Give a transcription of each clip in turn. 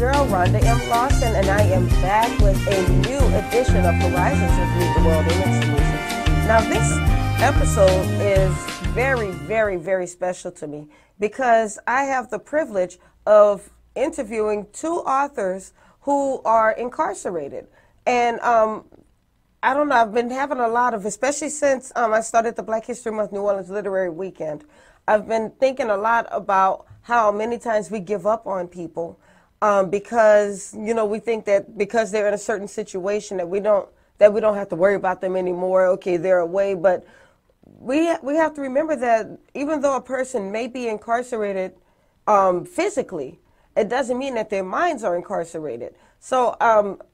girl, Rhonda M. Lawson, and I am back with a new edition of Horizons of Meet the World Image Solutions. Now, this episode is very, very, very special to me because I have the privilege of interviewing two authors who are incarcerated. And I don't know, I've been having a lot of, especially since I started the Black History Month New Orleans Literary Weekend, I've been thinking a lot about how many times we give up on people because, you know, we think that because they're in a certain situation that we don't have to worry about them anymore. Okay, they're away, but we have to remember that even though a person may be incarcerated physically, it doesn't mean that their minds are incarcerated. So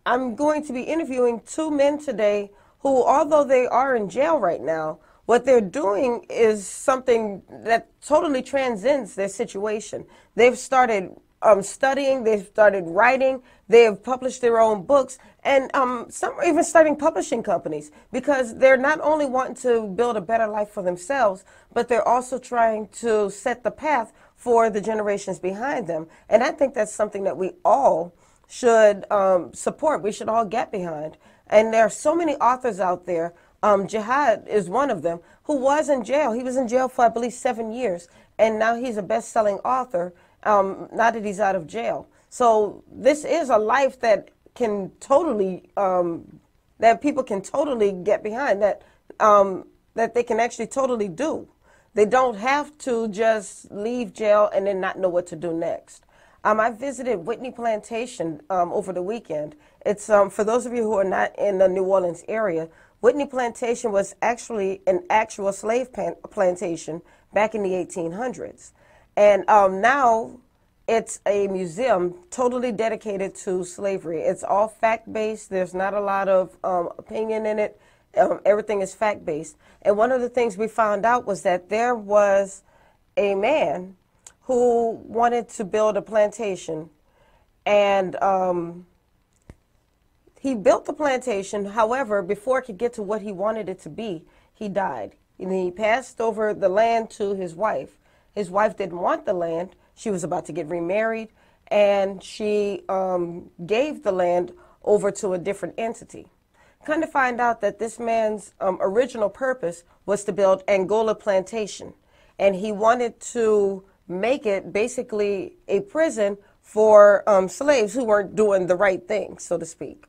I'm going to be interviewing two men today who, although they are in jail right now, what they're doing is something that totally transcends their situation. They've started studying, they've started writing, they have published their own books, and some are even starting publishing companies because they're not only wanting to build a better life for themselves, but they're also trying to set the path for the generations behind them. And I think that's something that we all should support. We should all get behind. And there are so many authors out there. Jihad is one of them who was in jail. He was in jail for, I believe, 7 years. And now he's a best-selling author now that he's out of jail. So this is a life that can totally, that people can totally get behind, that they can actually totally do. They don't have to just leave jail and then not know what to do next. I visited Whitney Plantation over the weekend. It's for those of you who are not in the New Orleans area, Whitney Plantation was actually an actual slave plantation back in the 1800s. And now it's a museum totally dedicated to slavery. It's all fact-based. There's not a lot of opinion in it. Everything is fact-based. And one of the things we found out was that there was a man who wanted to build a plantation, and he built the plantation. However, before it could get to what he wanted it to be, he died. And he passed over the land to his wife. His wife didn't want the land. She was about to get remarried, and she gave the land over to a different entity. Kind of find out that this man's original purpose was to build Angola Plantation, and he wanted to make it basically a prison for slaves who weren't doing the right thing, so to speak.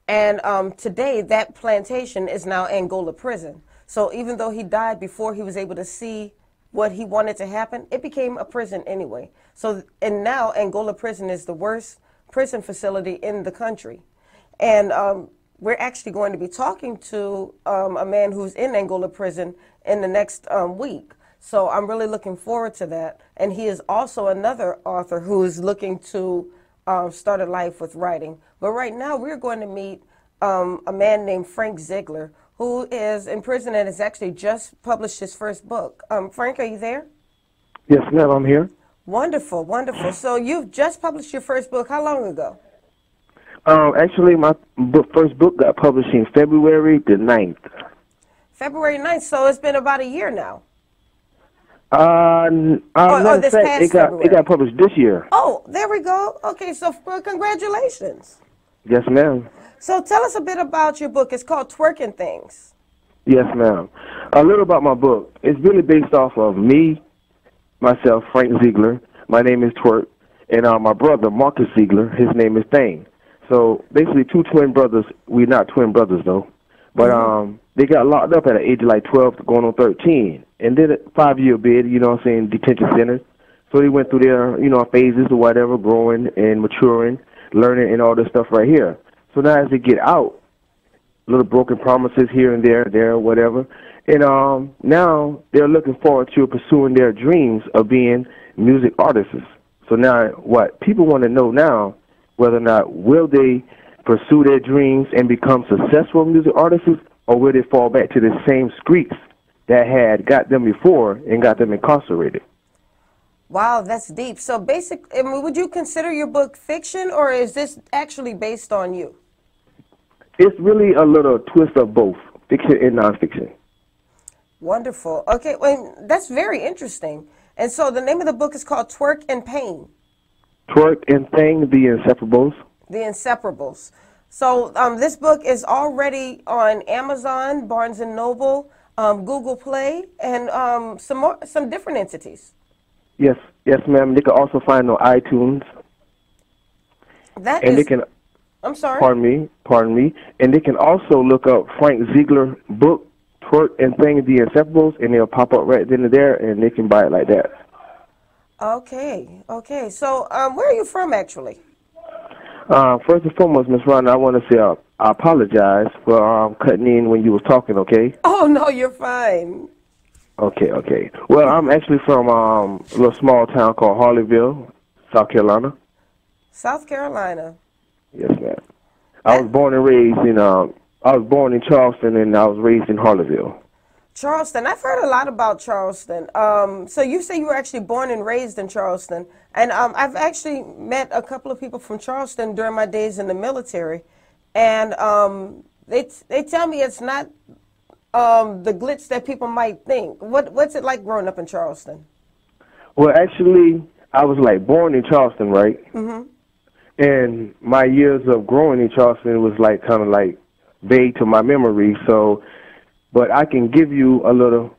And today, that plantation is now Angola Prison. So even though he died before he was able to see what he wanted to happen, it became a prison anyway. So, and now Angola Prison is the worst prison facility in the country. And we're actually going to be talking to a man who's in Angola Prison in the next week. So I'm really looking forward to that. And he is also another author who's looking to start a life with writing. But right now we're going to meet a man named Frank Zeigler, who is in prison and has actually just published his first book. Frank, are you there? Yes, ma'am, I'm here. Wonderful, wonderful. So you've just published your first book. How long ago? Actually, my first book got published in February the 9th. February 9th, so it's been about a year now. This past February. It got published this year. Oh, there we go. Okay, so congratulations. Yes, ma'am. So tell us a bit about your book. It's called Twerking Things. Yes, ma'am. A little about my book. It's really based off of me, myself, Frank Zeigler. My name is Twerk. And my brother, Marcus Zeigler, his name is Thing. So basically two twin brothers. We're not twin brothers, though. But they got locked up at the age of like 12 going on 13. And did a 5-year bid, you know what I'm saying, detention centers. So they went through their, you know, phases or whatever, growing and maturing, learning and all this stuff right here. So now as they get out, little broken promises here and there, whatever. And now they're looking forward to pursuing their dreams of being music artists. So now what people want to know now, whether or not will they pursue their dreams and become successful music artists, or will they fall back to the same streets that had got them before and got them incarcerated? Wow, that's deep. So basically, would you consider your book fiction, or is this actually based on you? It's really a little twist of both, fiction and nonfiction. Wonderful. Okay, well, that's very interesting. And so the name of the book is called Twerk and Pain. Twerk and Thing, The Inseparables. The Inseparables. So this book is already on Amazon, Barnes and Noble, Google Play, and some different entities. Yes, yes, ma'am. They can also find on iTunes. They can. I'm sorry. Pardon me. And they can also look up Frank Zeigler book, Twerk and Thing, The Inseparables, and they'll pop up right then and there, and they can buy it like that. Okay, okay. So where are you from, actually? First and foremost, Miss Rhonda, I want to say I apologize for cutting in when you was talking, okay? Oh, no, you're fine. Okay, okay. Well, I'm actually from a little small town called Harleyville, South Carolina. South Carolina. Yes, ma'am. I was born and raised in Charleston, and I was raised in Harleyville. Charleston. I've heard a lot about Charleston. So you say you were actually born and raised in Charleston. And I've actually met a couple of people from Charleston during my days in the military. And they tell me it's not the glitz that people might think. What's it like growing up in Charleston? Well, actually, I was like born in Charleston, right? Mm-hmm. And my years of growing in Charleston was like kind of like vague to my memory. So, but I can give you a little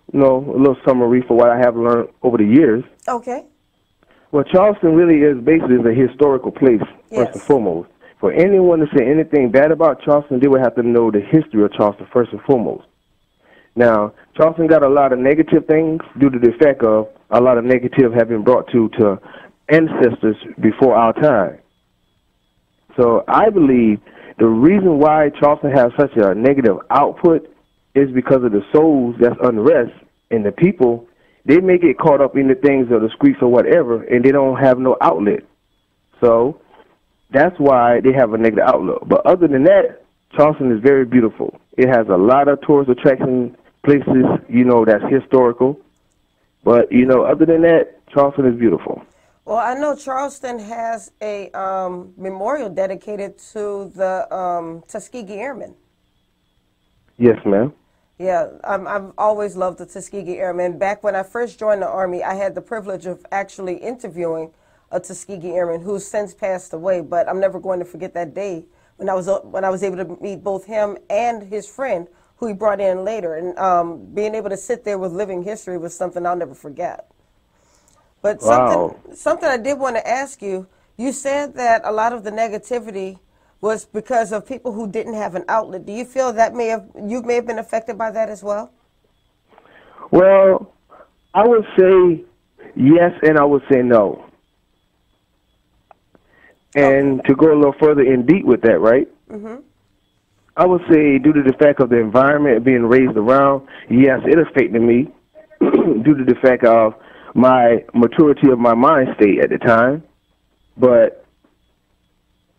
summary for what I have learned over the years. Okay. Well, Charleston really is basically a historical place, first and foremost. For anyone to say anything bad about Charleston, they would have to know the history of Charleston first and foremost. Now, Charleston got a lot of negative things due to the fact of a lot of negative have been brought to ancestors before our time. So I believe the reason why Charleston has such a negative output is because of the souls that's unrest, and the people, they may get caught up in the things of the streets or whatever, and they don't have no outlet. So that's why they have a negative outlook. But other than that, Charleston is very beautiful. It has a lot of tourist attraction places, that's historical. But, other than that, Charleston is beautiful. Well, I know Charleston has a memorial dedicated to the Tuskegee Airmen. Yes, ma'am. Yeah, I've always loved the Tuskegee Airmen. Back when I first joined the Army, I had the privilege of actually interviewing a Tuskegee Airman who's since passed away, but I'm never going to forget that day when I was able to meet both him and his friend, who he brought in later. And being able to sit there with living history was something I'll never forget. But something I did want to ask you, you said that a lot of the negativity was because of people who didn't have an outlet. Do you feel that you may have been affected by that as well? Well, I would say yes, and I would say no. And to go a little further in deep with that, right? Mm-hmm. I would say due to the fact of the environment being raised around, yes, it affected me due to the fact of my maturity of my mind state at the time. But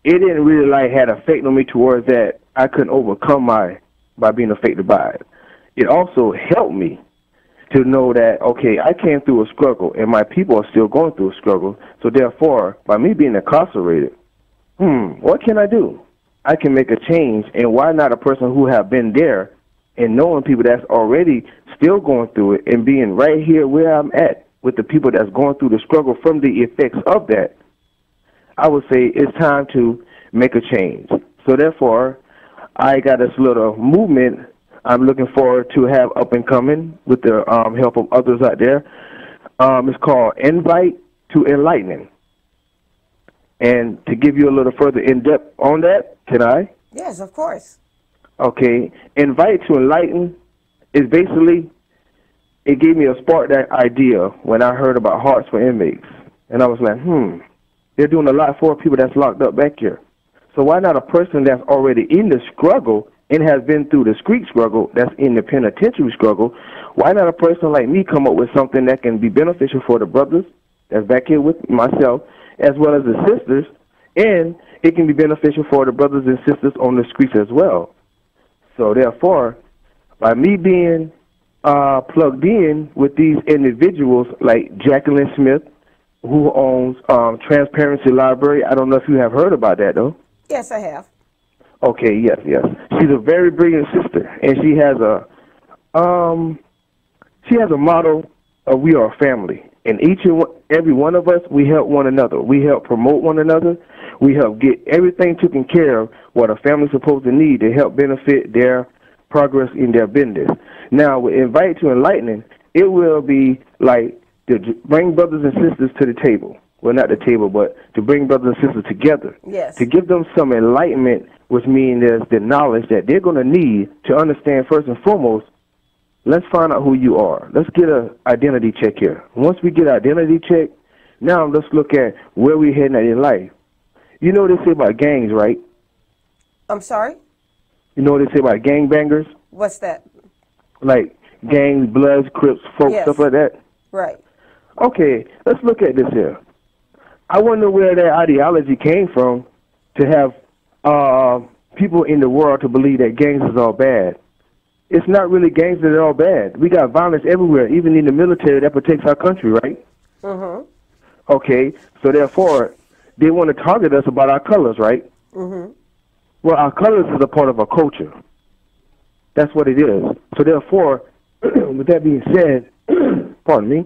it didn't really had effect on me towards that I couldn't overcome by being affected by it. It also helped me to know that, okay, I came through a struggle and my people are still going through a struggle. So therefore, by me being incarcerated, what can I do? I can make a change, and why not a person who have been there and knowing people that's already still going through it and being right here where I'm at with the people that's going through the struggle from the effects of that. I would say it's time to make a change. So therefore, I got this little movement I'm looking forward to have up and coming with the help of others out there. It's called Invite to Enlightening. And to give you a little further in-depth on that, can I? Yes, of course. Okay. Invite to Enlighten is basically, it gave me a spark, that idea, when I heard about Hearts for Inmates. And I was like, they're doing a lot for people that's locked up back here. So why not a person that's already in the struggle and has been through the street struggle, that's in the penitentiary struggle, why not a person like me come up with something that can be beneficial for the brothers that's back here with myself, as well as the sisters, and it can be beneficial for the brothers and sisters on the streets as well. So therefore, by me being plugged in with these individuals like Jacqueline Smith, who owns Transparency Library. I don't know if you have heard about that, though. Yes, I have. Okay, yes. She's a very brilliant sister, and she has a motto of "We are a family." And every one of us, we help one another. We help promote one another. We help get everything taken care of what a family's supposed to need to help benefit their progress in their business. Now, with Invite to Enlightening, it will be like to bring brothers and sisters to the table. Well, not the table, but to bring brothers and sisters together. Yes. To give them some enlightenment, which means there's the knowledge that they're going to need to understand, first and foremost, let's find out who you are. Let's get an identity check here. Once we get an identity check, now let's look at where we're heading at in life. You know what they say about gangs, right? I'm sorry? You know what they say about gangbangers? What's that? Like gangs, Bloods, Crips, folks, Yes. stuff like that? Right. Okay, let's look at this here. I wonder where that ideology came from to have people in the world to believe that gangs is all bad. It's not really gangs that are all bad. We got violence everywhere, even in the military that protects our country, right? Mm-hmm. Okay, so therefore, they want to target us about our colors, right? Mm-hmm. Well, our colors is a part of our culture. That's what it is. So therefore, with that being said, pardon me,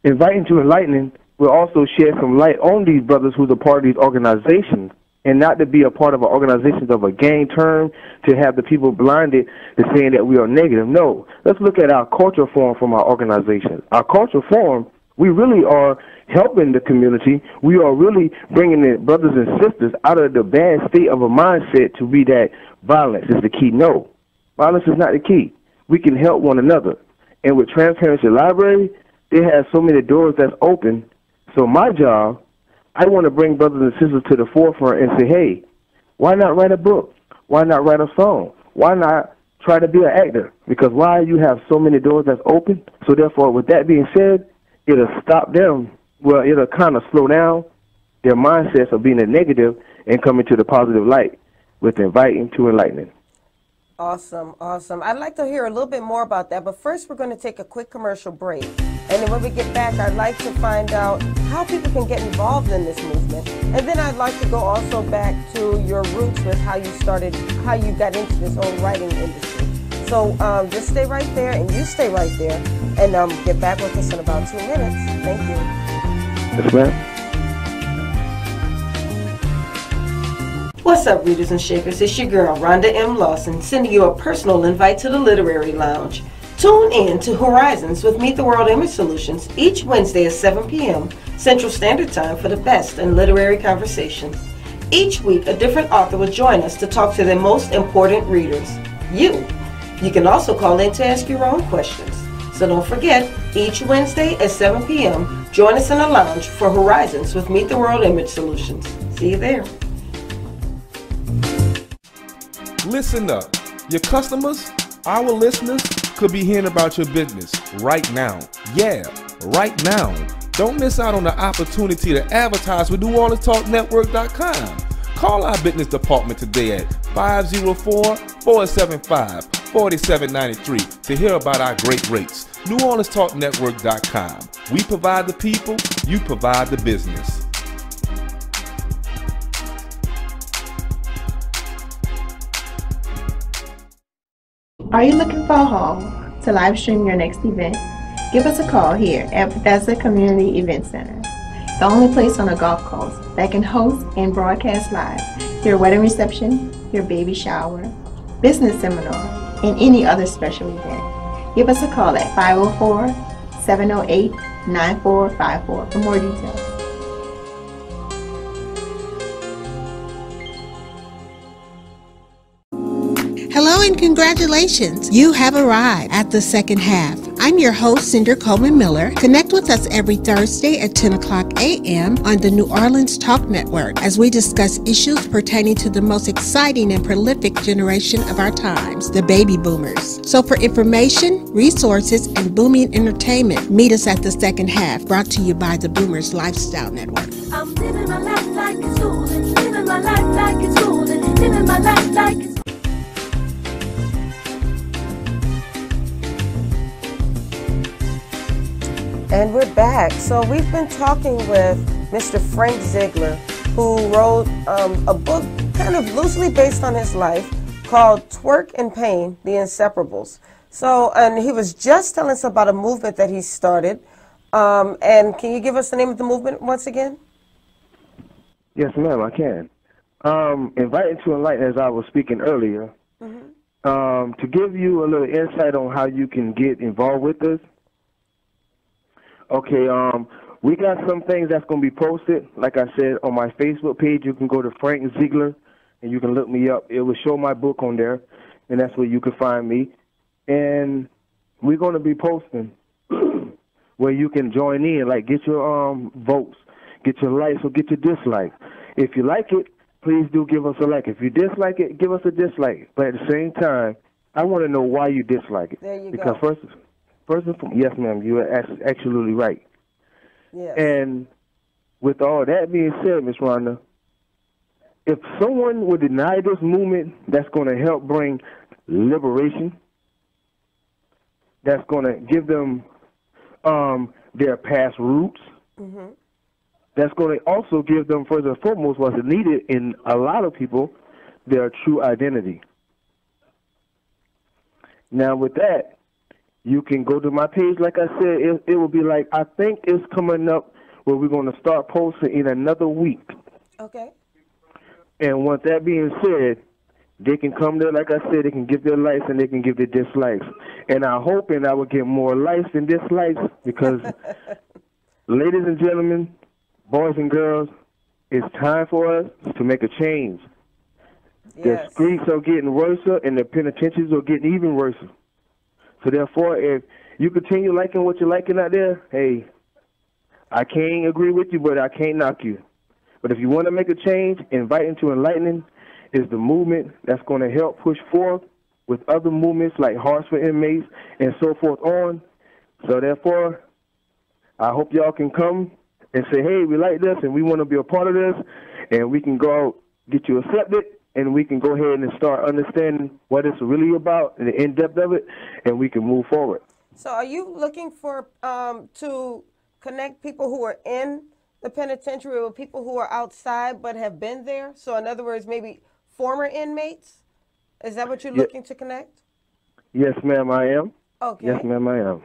Inviting to Enlightening will also shed some light on these brothers who's a part of these organizations, and not to be a part of an organization of a gang term to have the people blinded to saying that we are negative. No, let's look at our culture form from our organization. Our culture form, we really are helping the community. We are really bringing the brothers and sisters out of the bad state of a mindset to be that violence is the key. No, violence is not the key. We can help one another. And with Transparency Library, they have so many doors that's open. So my job, I want to bring brothers and sisters to the forefront and say, hey, why not write a book? Why not write a song? Why not try to be an actor? Because why you have so many doors that's open? So therefore, with that being said, it'll stop them. Well, it'll kind of slow down their mindsets of being a negative and coming to the positive light with Inviting to Enlightening. Awesome, awesome. I'd like to hear a little bit more about that, but first we're going to take a quick commercial break. And then when we get back, I'd like to find out how people can get involved in this movement. And then I'd like to go also back to your roots with how you started, how you got into this whole writing industry. So just stay right there, and you stay right there, and get back with us in about 2 minutes. Thank you. Yes, ma'am. What's up, readers and shakers? It's your girl, Rhonda M. Lawson, sending you a personal invite to the Literary Lounge. Tune in to Horizons with Meet the World Image Solutions each Wednesday at 7 p.m. Central Standard Time for the best in literary conversation. Each week, a different author will join us to talk to their most important readers, you. You can also call in to ask your own questions. So don't forget, each Wednesday at 7 p.m., join us in the lounge for Horizons with Meet the World Image Solutions. See you there. Listen up. Your customers, our listeners, could be hearing about your business right now. Yeah, right now. Don't miss out on the opportunity to advertise with NewOrleansTalkNetwork.com. Call our business department today at 504-475-4793 to hear about our great rates. NewOrleansTalkNetwork.com. We provide the people, you provide the business. Are you looking for a home to live stream your next event? Give us a call here at Bethesda Community Event Center, the only place on the Gulf Coast that can host and broadcast live your wedding reception, your baby shower, business seminar, and any other special event. Give us a call at 504-708-9454 for more details. Hello and congratulations! You have arrived at the second half. I'm your host, Cinder Coleman Miller. Connect with us every Thursday at 10 o'clock a.m. on the New Orleans Talk Network as we discuss issues pertaining to the most exciting and prolific generation of our times, the baby boomers. So for information, resources, and booming entertainment, meet us at the second half, brought to you by the Boomers Lifestyle Network. I'm living my life like it's golden, living my life like it's golden, living my life like it's And we're back. So we've been talking with Mr. Frank Zeigler, who wrote a book kind of loosely based on his life called Twerk and Pain, The Inseparables. So, and he was just telling us about a movement that he started And can you give us the name of the movement once again? Yes, ma'am, I can. Inviting to Enlighten, as I was speaking earlier, to give you a little insight on how you can get involved with us. Okay, we got some things that's going to be posted. Like I said, on my Facebook page, you can go to Frank Zeigler, and you can look me up. It will show my book on there, and that's where you can find me. And we're going to be posting where you can join in, like get your votes, get your likes or get your dislikes. If you like it, please do give us a like. If you dislike it, give us a dislike. But at the same time, I want to know why you dislike it. There you because go. First and foremost, yes, ma'am, you are absolutely right. Yes. And with all that being said, Miss Rhonda, if someone would deny this movement that's going to help bring liberation, that's going to give them their past roots, that's going to also give them, first and foremost, what's needed in a lot of people, their true identity. Now, with that, you can go to my page. Like I said, it will be like, I think it's coming up where we're going to start posting in another week. Okay. And with that being said, they can come there, like I said, they can give their likes and they can give their dislikes. And I'm hoping I will get more likes than dislikes because, ladies and gentlemen, boys and girls, it's time for us to make a change. Yes. The streets are getting worse and the penitentiaries are getting even worse. So therefore, if you continue liking what you're liking out there, hey, I can't agree with you, but I can't knock you. But if you want to make a change, Inviting to Enlightening is the movement that's going to help push forth with other movements like Hearts for Inmates and so forth on. So therefore, I hope y'all can come and say, hey, we like this and we want to be a part of this, and we can go out, get you accepted, and we can go ahead and start understanding what it's really about and the in-depth of it, and we can move forward. So are you looking for to connect people who are in the penitentiary with people who are outside but have been there? So in other words, maybe former inmates? Is that what you're looking to connect? Yes, ma'am, I am. Okay. Yes, ma'am, I am.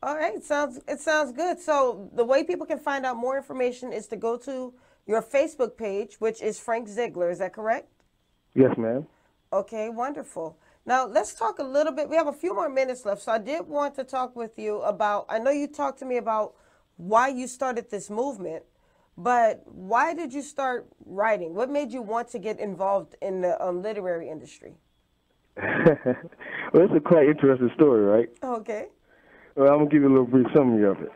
All right. It sounds good. So the way people can find out more information is to go to your Facebook page, which is Frank Zeigler. Is that correct? Yes, ma'am. Okay, wonderful. Now, let's talk a little bit. We have a few more minutes left, so I did want to talk with you about, I know you talked to me about why you started this movement, but why did you start writing? What made you want to get involved in the literary industry? Well, it's a quite interesting story, right? Okay. Well, I'm going to give you a little brief summary of it.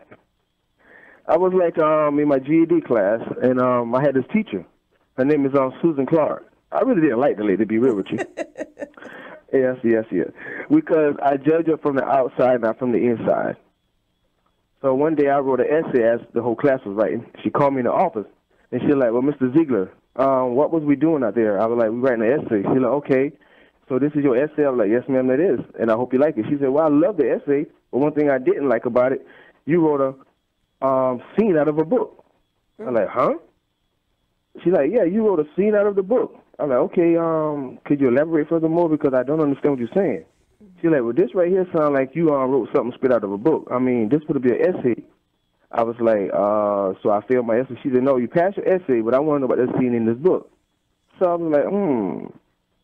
I was like in my GED class, and I had this teacher. Her name is Susan Clark. I really didn't like the lady, to be real with you. Yes. Because I judge her from the outside, not from the inside. So one day I wrote an essay as the whole class was writing. She called me in the office, and she was like, well, Mr. Zeigler, what was we doing out there? I was like, we writing an essay. She was like, okay, so this is your essay? I was like, yes, ma'am, that is, and I hope you like it. She said, well, I love the essay, but one thing I didn't like about it, you wrote a scene out of a book. I'm like, huh? She's like, yeah, you wrote a scene out of the book. I'm like, okay, could you elaborate furthermore because I don't understand what you're saying. She's like, well, this right here sounds like you wrote something spit out of a book. I mean, this would be an essay. I was like, so I failed my essay. She said, no, you passed your essay, but I want to know about this scene in this book. So I was like,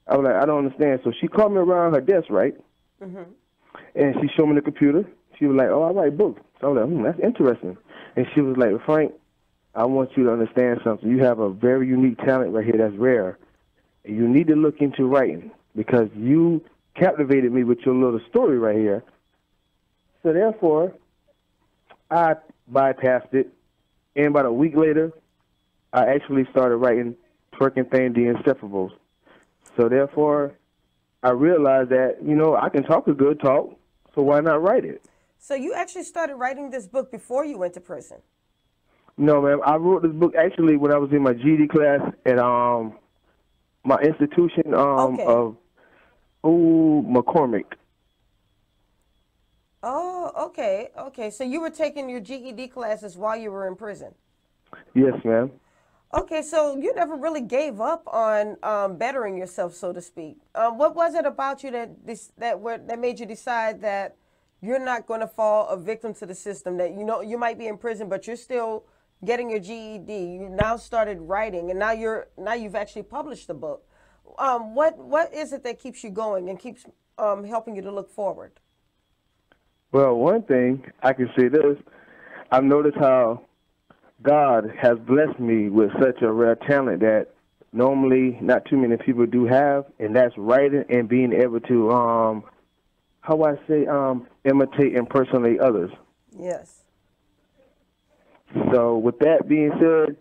I was like, I don't understand. So she called me around her desk, right? And she showed me the computer. She was like, oh, I write books. So I was like, that's interesting. And she was like, Frank, I want you to understand something. You have a very unique talent right here that's rare. You need to look into writing because you captivated me with your little story right here. So therefore, I bypassed it. And about a week later, I actually started writing Twerking Thing, The Inseparables. So therefore, I realized that, I can talk a good talk, so why not write it? So you actually started writing this book before you went to prison? No, ma'am. I wrote this book actually when I was in my GED class at my institution of McCormick. Oh, okay. So you were taking your GED classes while you were in prison? Yes, ma'am. Okay, so you never really gave up on bettering yourself, so to speak. What was it about you that made you decide that you're not going to fall a victim to the system, that, you know, you might be in prison, but you're still getting your GED. You now started writing, and now you've actually published a book. What is it that keeps you going and keeps helping you to look forward? Well, one thing I can say this, I've noticed how God has blessed me with such a rare talent that normally not too many people do have, and that's writing and being able to, imitate and impersonate others. Yes. So with that being said,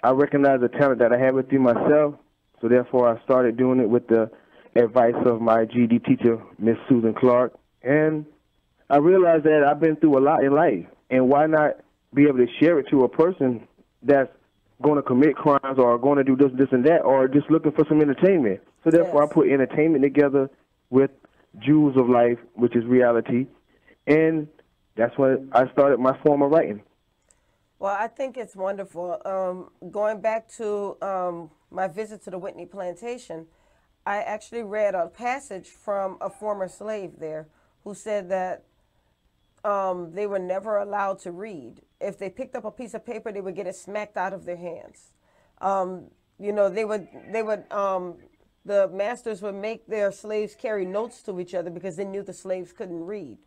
I recognize the talent that I have within myself, so therefore I started doing it with the advice of my GED teacher, Miss Susan Clark, and I realized that I've been through a lot in life, and why not be able to share it to a person that's going to commit crimes or going to do this and that, or just looking for some entertainment. So therefore, Yes. I put entertainment together with jewels of life, which is reality, and that's when I started my form of writing. Well, I think it's wonderful. Going back to my visit to the Whitney Plantation, I actually read a passage from a former slave there who said that they were never allowed to read. If they picked up a piece of paper, they would get it smacked out of their hands. You know, the masters would make their slaves carry notes to each other because they knew the slaves couldn't read.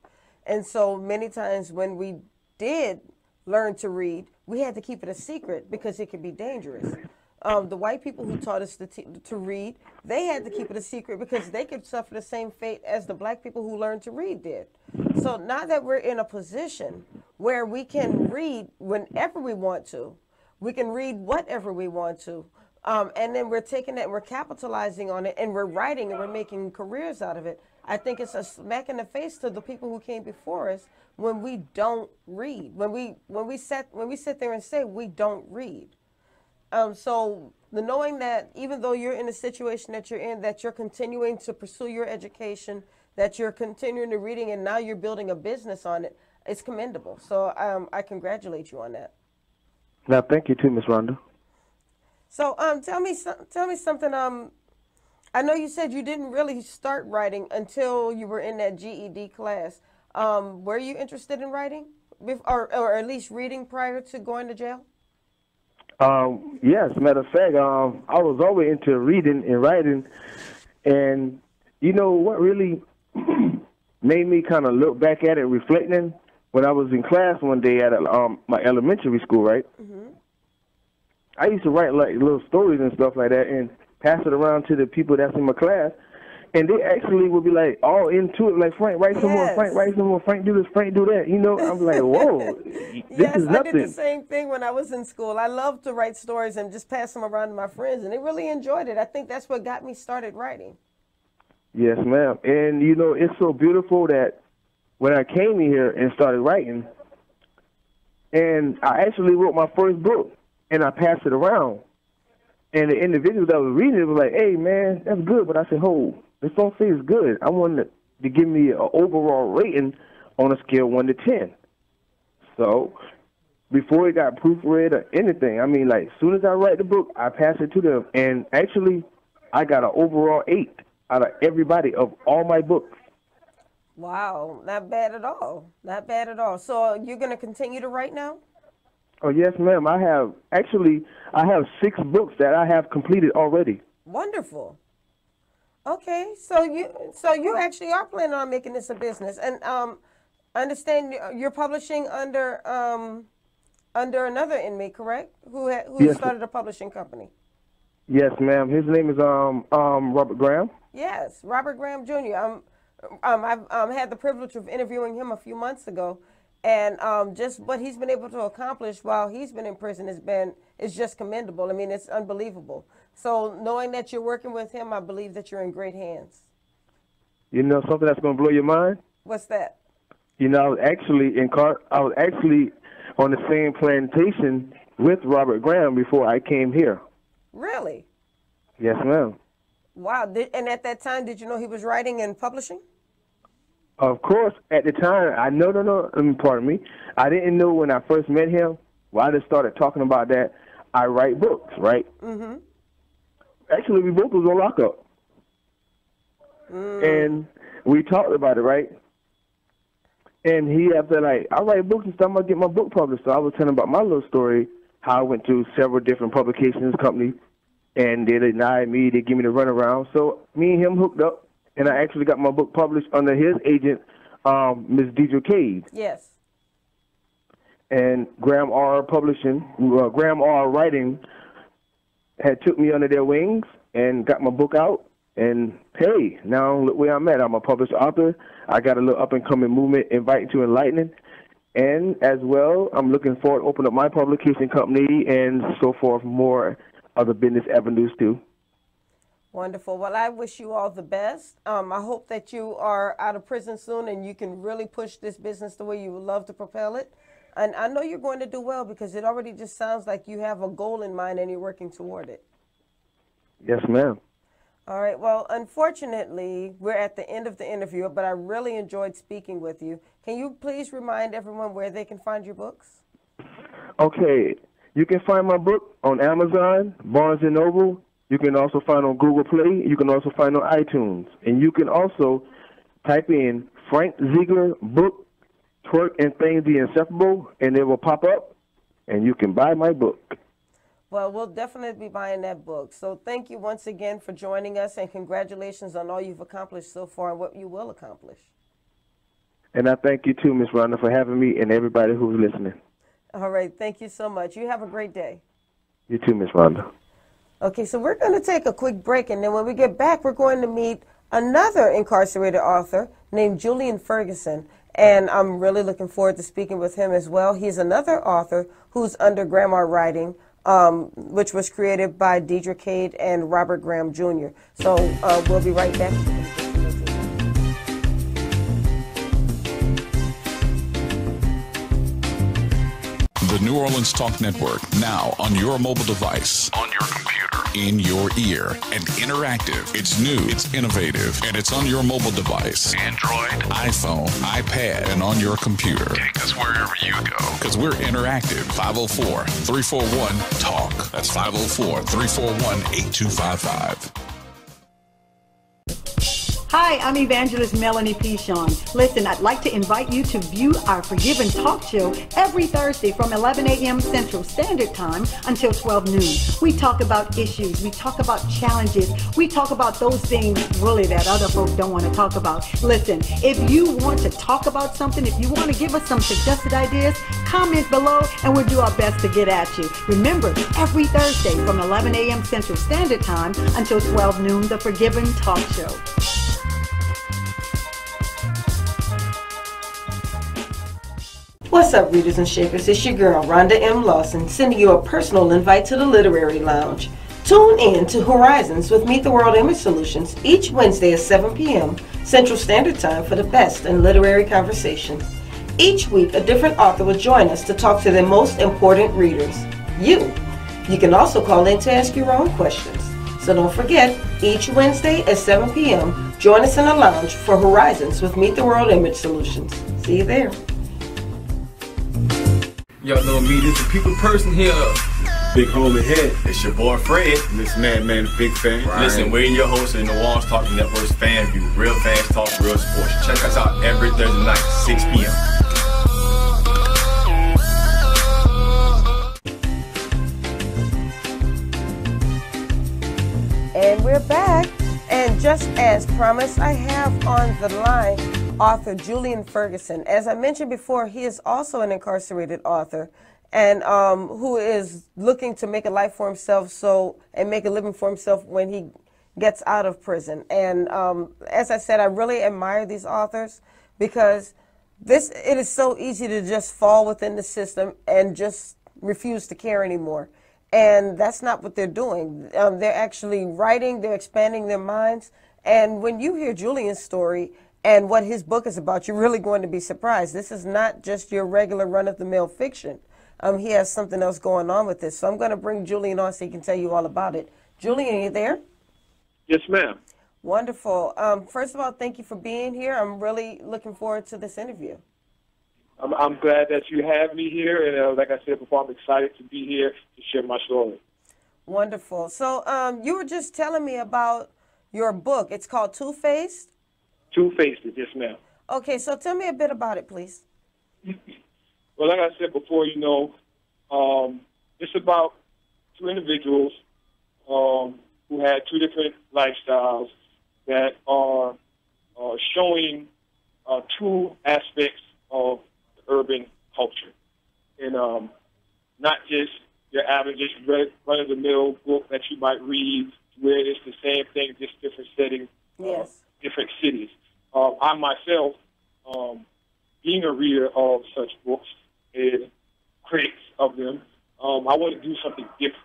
And so many times when we did learn to read, we had to keep it a secret because it could be dangerous. The white people who taught us to read, they had to keep it a secret because they could suffer the same fate as the black people who learned to read did. So now that we're in a position where we can read whenever we want to, we can read whatever we want to, and then we're taking that and we're capitalizing on it and we're writing and we're making careers out of it. I think it's a smack in the face to the people who came before us when we don't read, when we sit there and say we don't read. So the knowing that even though you're in the situation that you're in, that you're continuing to pursue your education, that you're continuing to reading, and now you're building a business on it, it's commendable. So I congratulate you on that. Now, thank you too, Miss Rhonda. So tell me something. I know you said you didn't really start writing until you were in that GED class. Were you interested in writing, or at least reading prior to going to jail? Yes, matter of fact, I was always into reading and writing, and you know what really made me kind of look back at it, reflecting, when I was in class one day at my elementary school, right? Mm-hmm. I used to write like little stories and stuff like that and pass it around to the people that's in my class, and they actually would be like all into it, like, Frank, write some more, Frank, write some more, Frank, do this, Frank, do that. You know, I'm like, whoa, this is nothing. I did the same thing when I was in school. I loved to write stories and just pass them around to my friends, and they really enjoyed it. I think that's what got me started writing. Yes, ma'am. And, you know, it's so beautiful that when I came in here and started writing, and I actually wrote my first book, and I passed it around. And the individual that was reading it was like, hey, man, that's good. But I said, hold, this don't say it's good. I wanted to give me an overall rating on a scale of 1 to 10. So before it got proofread or anything, I mean, like, as soon as I write the book, I pass it to them. And actually, I got an overall 8 out of everybody of all my books. Wow, not bad at all. Not bad at all. So you're going to continue to write now? Oh, yes, ma'am. I have 6 books that I have completed already. Wonderful. Okay, so you actually are planning on making this a business, and I understand you're publishing under another inmate, correct? Who Yes, started a publishing company? Yes, ma'am. His name is Robert Graham. Yes, Robert Graham Jr. I've had the privilege of interviewing him a few months ago, and just what he's been able to accomplish while he's been in prison is just commendable. I mean, it's unbelievable. So knowing that you're working with him, I believe that you're in great hands. You know something that's going to blow your mind? What's that? You know, I was actually on the same plantation with Robert Graham before I came here. Really? Yes, ma'am. Wow. And at that time, did you know he was writing and publishing? Of course, at the time, pardon me. I didn't know when I first met him. Well, I just started talking about that. I write books, right? Mm-hmm. Actually, we both was on lockup. And we talked about it, right? And he, after like, I write books and stuff, I'm going to get my book published. So I was telling about my little story, how I went to several different publications companies, and they denied me, they give me the runaround. So me and him hooked up, and I actually got my book published under his agent, Ms. Deidre Cade. Yes. And Graham R. Writing had took me under their wings and got my book out. And hey, now look where I'm at. I'm a published author. I got a little up-and-coming movement, Inviting to Enlightening. And as well, I'm looking forward to open up my publication company and so forth, more other business avenues too. Wonderful. Well, I wish you all the best. I hope that you are out of prison soon and you can really push this business the way you would love to propel it. And I know you're going to do well because it already just sounds like you have a goal in mind and you're working toward it. Yes, ma'am. All right. Well, unfortunately, we're at the end of the interview, but I really enjoyed speaking with you. Can you please remind everyone where they can find your books? Okay. You can find my book on Amazon, Barnes & Noble. You can also find on Google Play. You can also find on iTunes. And you can also type in Frank Zeigler book, Twerk and Things the Inseparable, and it will pop up, and you can buy my book. Well, we'll definitely be buying that book. So thank you once again for joining us, and congratulations on all you've accomplished so far and what you will accomplish. And I thank you too, Ms. Rhonda, for having me and everybody who's listening. All right. Thank you so much. You have a great day. You too, Ms. Rhonda. Okay, so we're going to take a quick break, and then when we get back, we're going to meet another incarcerated author named Julian Ferguson. And I'm really looking forward to speaking with him as well. He's another author who's under Grandma Writing, which was created by Deidre Cade and Robert Graham Jr. So we'll be right back. The New Orleans Talk Network, now on your mobile device, on your computer, in your ear, and interactive. It's new, it's innovative, and it's on your mobile device. Android, iPhone, iPad, and on your computer. Take us wherever you go. Because we're interactive. 504-341-TALK. That's 504-341-8255. Hi, I'm Evangelist Melanie Pichon. Listen, I'd like to invite you to view our Forgiven Talk Show every Thursday from 11 a.m. Central Standard Time until 12 noon. We talk about issues. We talk about challenges. We talk about those things really that other folks don't want to talk about. Listen, if you want to talk about something, if you want to give us some suggested ideas, comment below and we'll do our best to get at you. Remember, every Thursday from 11 a.m. Central Standard Time until 12 noon, the Forgiven Talk Show. What's up, readers and shakers? It's your girl, Rhonda M. Lawson, sending you a personal invite to the Literary Lounge. Tune in to Horizons with Meet the World Image Solutions each Wednesday at 7 p.m. Central Standard Time for the best in literary conversation. Each week, a different author will join us to talk to their most important readers, you. You can also call in to ask your own questions. So don't forget, each Wednesday at 7 p.m., join us in the lounge for Horizons with Meet the World Image Solutions. See you there. Y'all know me, this is a people person here. Big homie head. It's your boy Fred. This man, big fan. Right. Listen, we're your host of the New Orleans Talk Network's Fan View. Real fans talk, real sports. Check us out every Thursday night, 6 p.m. And we're back. And just as promised, I have on the line author Julian Ferguson. As I mentioned before, he is also an incarcerated author and who is looking to make a life for himself and make a living for himself when he gets out of prison. And as I said, I really admire these authors because it is so easy to just fall within the system and just refuse to care anymore. And that's not what they're doing. They're actually writing, they're expanding their minds. And when you hear Julian's story and what his book is about, you're really going to be surprised. This is not just your regular run-of-the-mill fiction. He has something else going on with this. So I'm going to bring Julian on so he can tell you all about it. Julian, are you there? Yes, ma'am. Wonderful. First of all, thank you for being here. I'm really looking forward to this interview. I'm glad that you have me here, and like I said before, I'm excited to be here to share my story. Wonderful. So you were just telling me about your book. It's called Two-Faced? Two-Faced, yes, ma'am. Okay, so tell me a bit about it, please. Well, like I said before, it's about two individuals who had two different lifestyles that are showing two aspects of the urban culture. And not just your average, just run-of-the-mill book that you might read where it's the same thing, just different settings, Yes. different cities. I myself, being a reader of such books and critics of them, I wanted to do something different.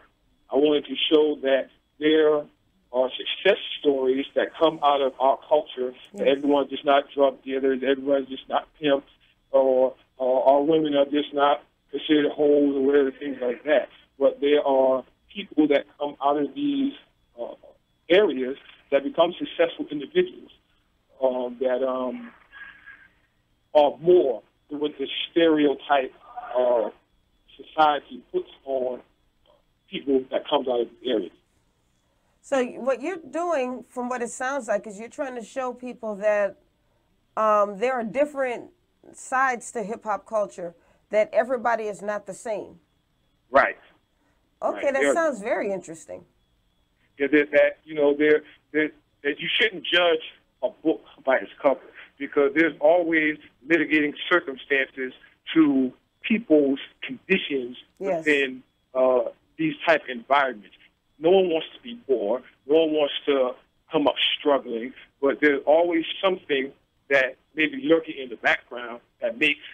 I wanted to show that there are success stories that come out of our culture, that everyone's just not drug dealers, everyone's just not pimps, or our women are just not considered hoes or whatever, things like that. But there are people that come out of these areas that become successful individuals that are more than what the stereotype of society puts on people that comes out of the areas. So what you're doing, from what it sounds like, is you're trying to show people that there are different sides to hip-hop culture, that everybody is not the same. Right. Okay, Right. that sounds very interesting. Yeah, that you shouldn't judge a book by its cover, because there's always mitigating circumstances to people's conditions within these type of environments. No one wants to be poor. No one wants to come up struggling, but there's always something that may be lurking in the background that makes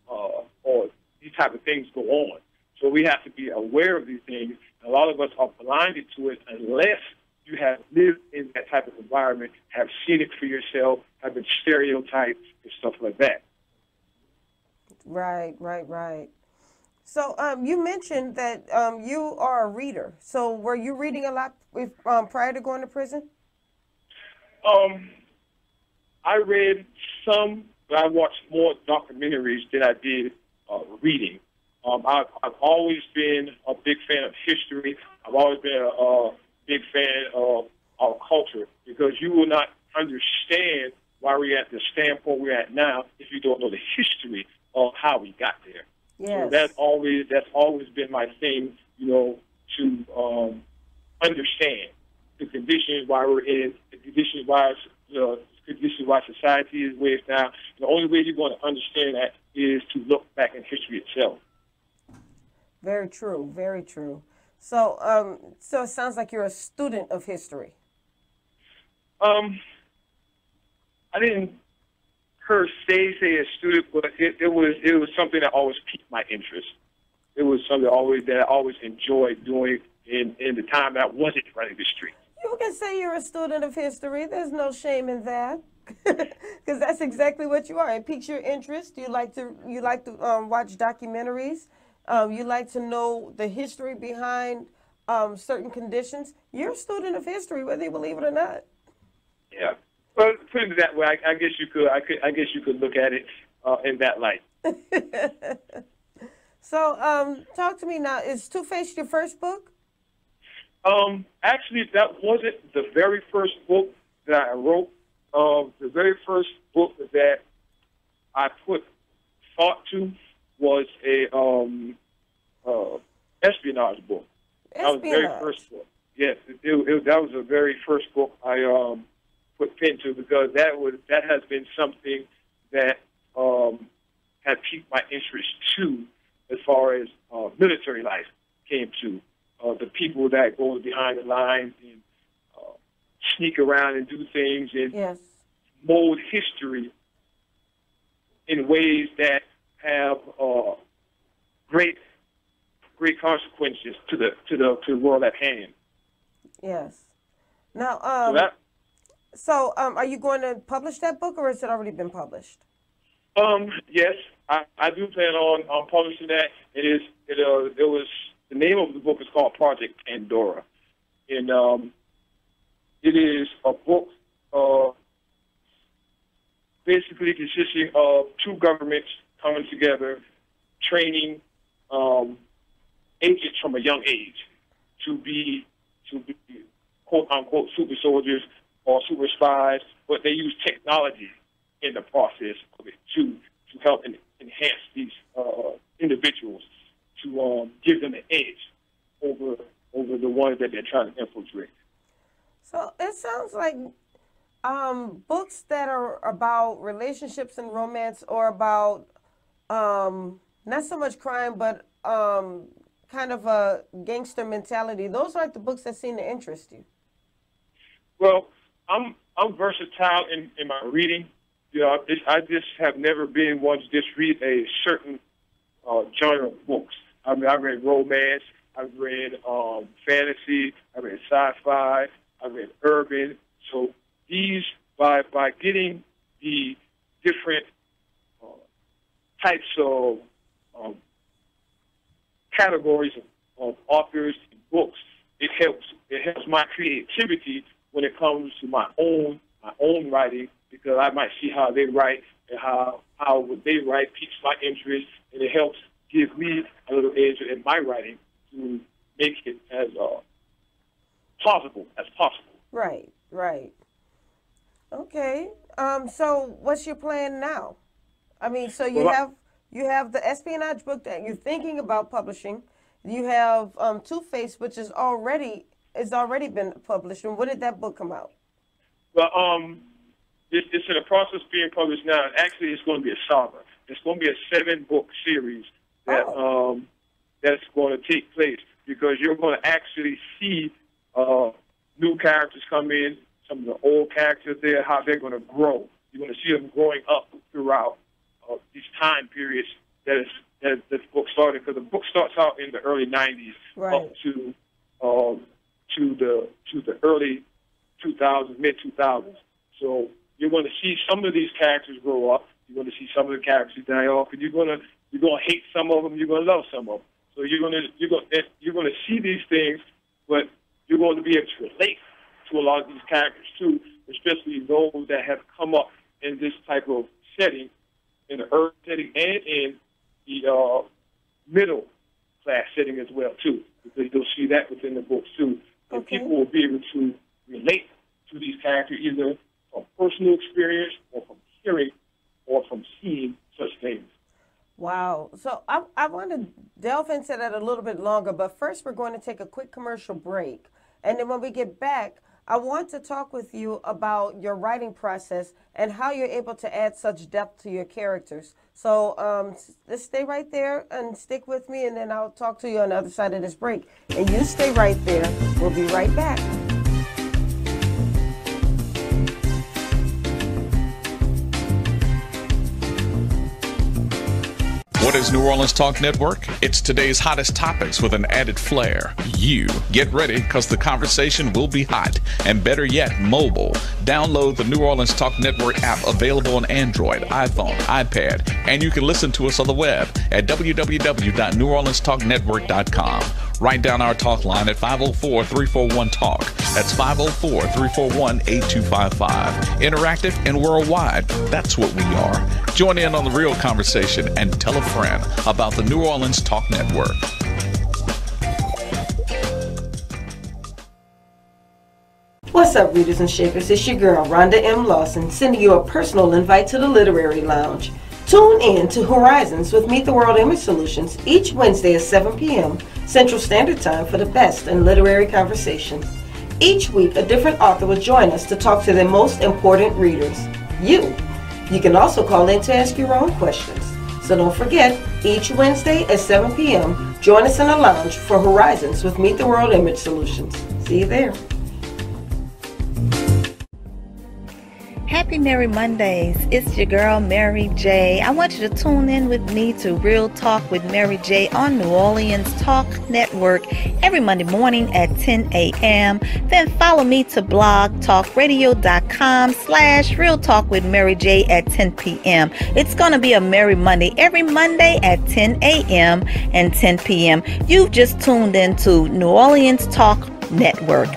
or these type of things go on. So we have to be aware of these things. A lot of us are blinded to it unless you have lived in that type of environment, have seen it for yourself, have been stereotyped and stuff like that. Right. So you mentioned that you are a reader. So were you reading a lot prior to going to prison? I read some, but I watched more documentaries than I did reading. I've always been a big fan of history. I've always been a big fan of our culture, because you will not understand why we're at the standpoint we're at now if you don't know the history of how we got there. Yes. So that's always been my thing, to understand the conditions why we're in, the conditions why society is where it's now. The only way you're going to understand that is to look back in history itself. Very true, very true. So, so it sounds like you're a student of history. I didn't per se say a student, but it was something that always piqued my interest. It was something that I always enjoyed doing in the time that I wasn't running the street. You can say you're a student of history. There's no shame in that, because that's exactly what you are. It piques your interest. You like to watch documentaries. You like to know the history behind certain conditions. You're a student of history, whether you believe it or not. Yeah. Well, put it that way, I guess you could. I guess you could look at it in that light. So, talk to me now. Is Two-Faced your first book? Actually, that wasn't the very first book that I wrote. The very first book that I put thought to was a espionage book. That was the very first book. Yes, that was the very first book I put pen to, because that has been something that had piqued my interest too, as far as military life came to. The people that go behind the lines and sneak around and do things and mold history in ways that have great consequences to the world at hand. Yes. Now, so are you going to publish that book, or has it already been published? Yes, I do plan on publishing that. The name of the book is called Project Pandora, and it is a book basically consisting of two governments coming together, training agents from a young age to be quote unquote super soldiers or super spies, but they use technology in the process of it to help enhance these individuals, to give them an edge over the ones that they're trying to infiltrate. So it sounds like books that are about relationships and romance, or about not so much crime, but kind of a gangster mentality. Those are like the books that seem to interest you. Well, I'm versatile in my reading. You know, I just have never been one to just read a certain genre of books. I mean, I read romance, I've read fantasy, I read sci-fi, I read urban. So these, by getting the different types of categories of authors and books, it helps my creativity when it comes to my own writing, because I might see how they write and how what they write piques my interest, and it helps give me a little edge in my writing to make it as plausible as possible. Right. Okay. So what's your plan now? I mean, so you have the espionage book that you're thinking about publishing. You have Two-Face, which is already been published. And when did that book come out? Well, it's in the process of being published now. Actually, it's going to be a saga. It's going to be a 7-book series that that's going to take place, because you're going to actually see new characters come in, some of the old characters there, how they're going to grow. You're going to see them growing up throughout these time periods that this book started, because the book starts out in the early 90s up to the early 2000s, mid-2000s. So you're going to see some of these characters grow up. You're going to see some of the characters die off, and you're going to hate some of them. You're going to love some of them. So you're going to see these things, but you're going to be able to relate to a lot of these characters too, especially those that have come up in this type of setting, in the urban setting and in the middle class setting as well too, because you'll see that within the books too. And people will be able to relate to these characters either from personal experience or from hearing or from seeing such things. Wow. So I want to delve into that a little bit longer, but first we're going to take a quick commercial break. And then when we get back, I want to talk with you about your writing process and how you're able to add such depth to your characters. So just stay right there and stick with me, and then I'll talk to you on the other side of this break. And you stay right there. We'll be right back. What is New Orleans Talk Network? It's today's hottest topics with an added flair. You get ready, because the conversation will be hot, and better yet, mobile. Download the New Orleans Talk Network app, available on Android, iPhone, iPad, and you can listen to us on the web at www.neworleanstalknetwork.com. Write down our talk line at 504-341-TALK. That's 504-341-8255. Interactive and worldwide. That's what we are. Join in on the real conversation and tell a friend about the New Orleans Talk Network. What's up, readers and shakers? It's your girl, Rhonda M. Lawson, sending you a personal invite to the Literary Lounge. Tune in to Horizons with Meet the World Image Solutions each Wednesday at 7 p.m. Central Standard Time for the best in literary conversation. Each week, a different author will join us to talk to their most important readers, you. You can also call in to ask your own questions. So don't forget, each Wednesday at 7 p.m., join us in the lounge for Horizons with Meet the World Image Solutions. See you there. Happy Merry Mondays. It's your girl, Mary J. I want you to tune in with me to Real Talk with Mary J on New Orleans Talk Network every Monday morning at 10 a.m. Then follow me to blogtalkradio.com/Real Talk with Mary J at 10 p.m. It's going to be a Merry Monday every Monday at 10 a.m. and 10 p.m. You've just tuned into New Orleans Talk Network.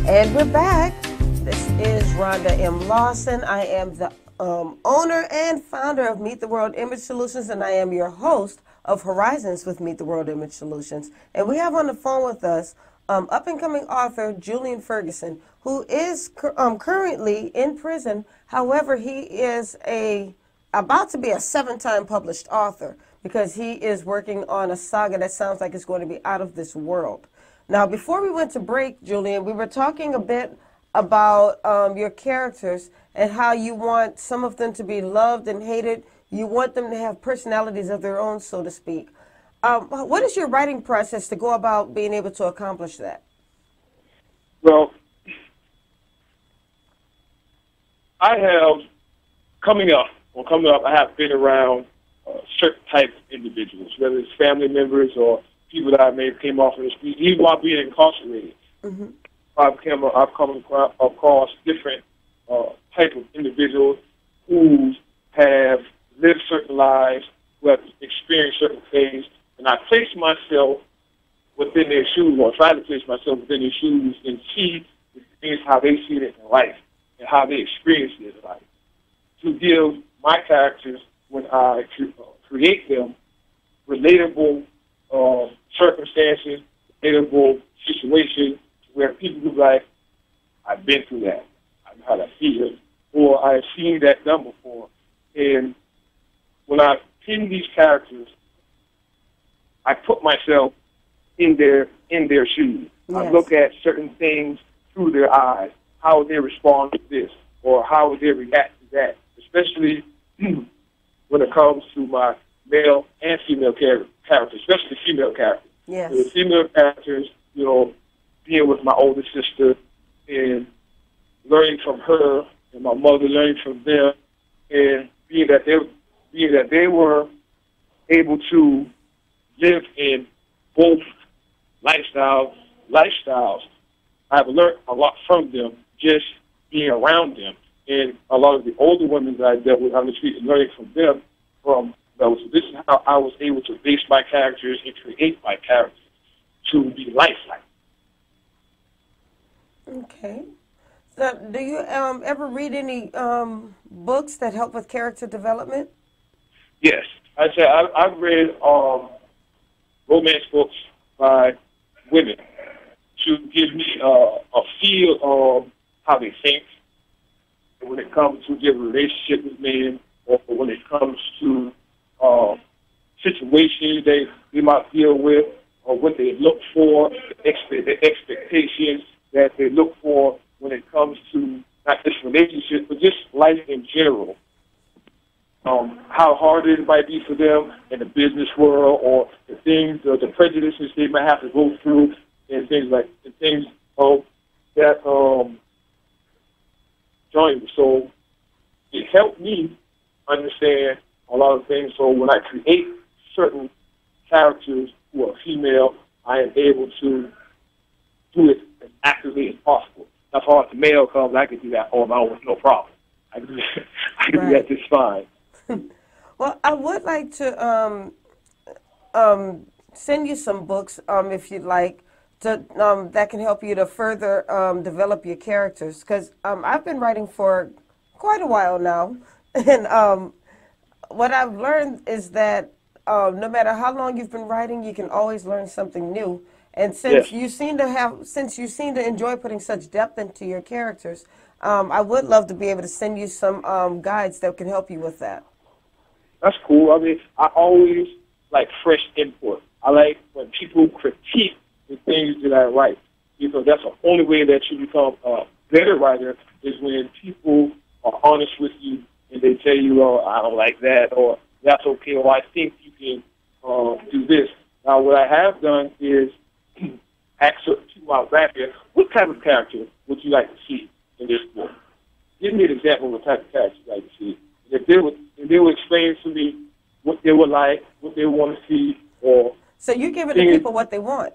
And we're back. This is Rhonda M. Lawson. I am the owner and founder of Meet the World Image Solutions, and I am your host of Horizons with Meet the World Image Solutions. And we have on the phone with us up-and-coming author Julian Ferguson, who is currently in prison. However, he is about to be a 7-time published author because he is working on a saga that sounds like it's going to be out of this world. Now, before we went to break, Julian, we were talking a bit about your characters and how you want some of them to be loved and hated. You want them to have personalities of their own, so to speak. What is your writing process to go about being able to accomplish that? Well, I have, coming up, I have been around certain types of individuals, whether it's family members or people that I may have came off in the street, even while being incarcerated. Mm-hmm. I've come across different type of individuals who have lived certain lives, who have experienced certain things, and I place myself within their shoes, or try to place myself within their shoes, and see the things how they see it in life and how they experience it in life. To give my characters, when I create them, relatable circumstances, relatable situations, where people be like, I've been through that, I know how that feels, or I've seen that done before. And when I pin these characters, I put myself in their shoes. Yes. I look at certain things through their eyes, how they respond to this, or how they react to that, especially when it comes to my male and female characters, especially female characters. Yes. The female characters, being with my older sister and learning from her and my mother learning from them, and being that they were able to live in both lifestyles. I've learned a lot from them just being around them, and a lot of the older women that I dealt with on the street and learning from them. So this is how I was able to base my characters and create my characters to be lifelike. Okay. So do you ever read any books that help with character development? Yes. I've read romance books by women to give me a feel of how they think when it comes to their relationship with men, or when it comes to situations they might deal with, or what they look for, the expectations that they look for when it comes to not just relationships, but just life in general. How hard it might be for them in the business world, or the things, the prejudices they might have to go through, and things that join. So it helped me understand a lot of things. So when I create certain characters who are female, I am able to do it as accurately as possible. As far as the male comes, I can do that on my own with no problem. I can do that just fine. Well, I would like to send you some books, if you'd like, that can help you to further develop your characters. Because I've been writing for quite a while now, and what I've learned is that no matter how long you've been writing, you can always learn something new. And since you seem to enjoy putting such depth into your characters, I would love to be able to send you some guides that can help you with that. That's cool. I mean, I always like fresh input. I like when people critique the things that I write, because that's the only way that you become a better writer, is when people are honest with you and they tell you, oh, I don't like that, or that's okay, or I think you can do this. Now, what I have done is ask certain people out back there, what type of character would you like to see in this book? Give me an example of what type of character you'd like to see. If they would explain to me what they would like, what they want to see, or... So you're giving the people what they want?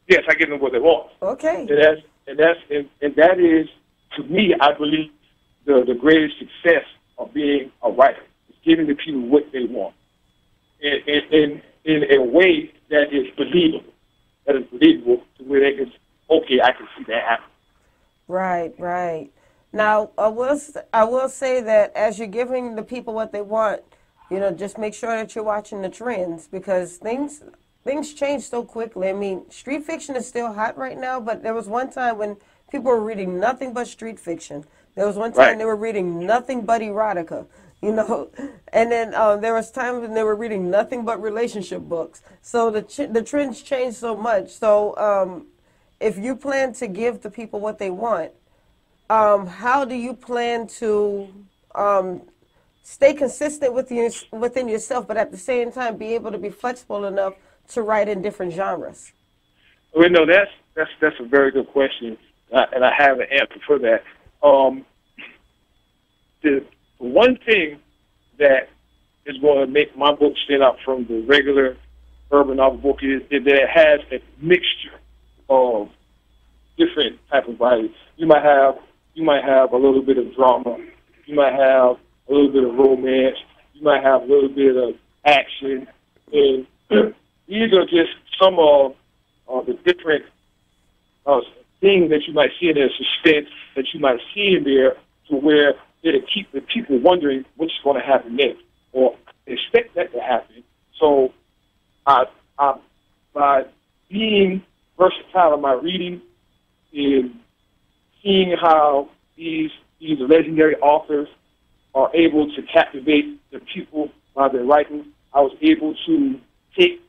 Yes, I give them what they want. Okay. And that is, to me, I believe, the greatest success of being a writer. Is giving the people what they want. In a way that is believable. That is believable to where they can, okay, I can see that happen. Right. Now, I will say that as you're giving the people what they want, Just make sure that you're watching the trends because things change so quickly. I mean, street fiction is still hot right now, but there was one time when people were reading nothing but street fiction. There was one time they were reading nothing but erotica, and then there was times when they were reading nothing but relationship books. So the trends change so much. So if you plan to give the people what they want, how do you plan to stay consistent within yourself, but at the same time be able to be flexible enough to write in different genres? Well, no, that's a very good question, and I have an answer for that. The one thing that is going to make my book stand out from the regular urban novel book is that it has a mixture of different types of writing. You might have a little bit of drama. You might have a little bit of romance. You might have a little bit of action. And these are just some of the different things that you might see in there, suspense that you might see in there, to where it'll keep the people wondering what's going to happen next, or expect that to happen. So by being versatile in my reading and seeing how these legendary authors are able to captivate the people by their writing, I was able to take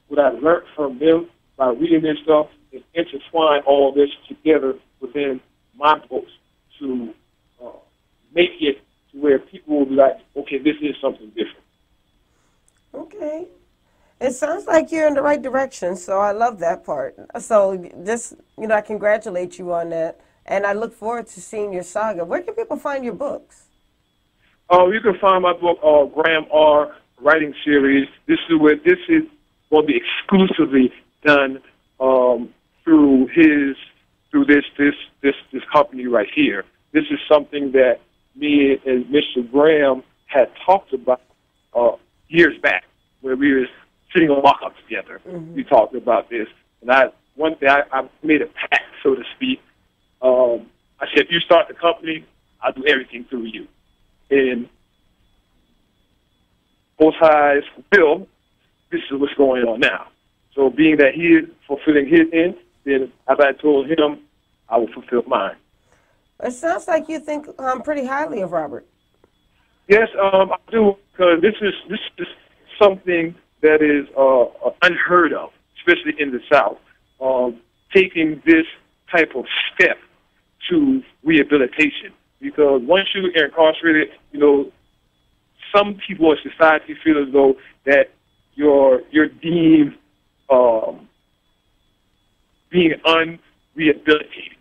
what I learned from them by reading their stuff and intertwine all this together within my books to make it to where people will be like, okay, this is something different. Okay. It sounds like you're in the right direction, so I love that part. So just, I congratulate you on that, and I look forward to seeing your saga. Where can people find your books? You can find my book, Graham R. Writing Series. This is going to be exclusively done through this company right here. This is something that me and Mr. Graham had talked about years back, where we were sitting on lockup together. Mm-hmm. We talked about this, and one day I made a pact, so to speak. I said, if you start the company, I'll do everything through you. And both sides will. This is what's going on now. So being that he is fulfilling his end, then as I told him, I will fulfill mine. It sounds like you think pretty highly of Robert. Yes, I do, because this is something that is unheard of, especially in the South. Taking this type of step to rehabilitation, because once you're incarcerated, some people in society feel as though that you're deemed being unrehabilitated.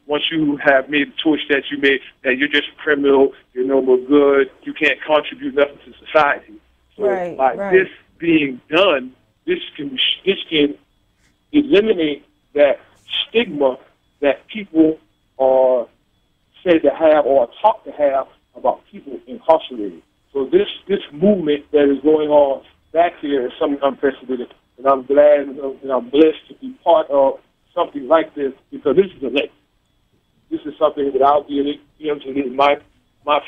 Once you have made the choice that you made, that you're just a criminal, you're no more good, you can't contribute nothing to society. So by this being done, this can eliminate that stigma that people are said to have or are taught to have about people incarcerated. So this movement that is going on back here is something unprecedented, and I'm glad and I'm blessed to be part of something like this, because this is a legacy. This is something that I'll be able to leave my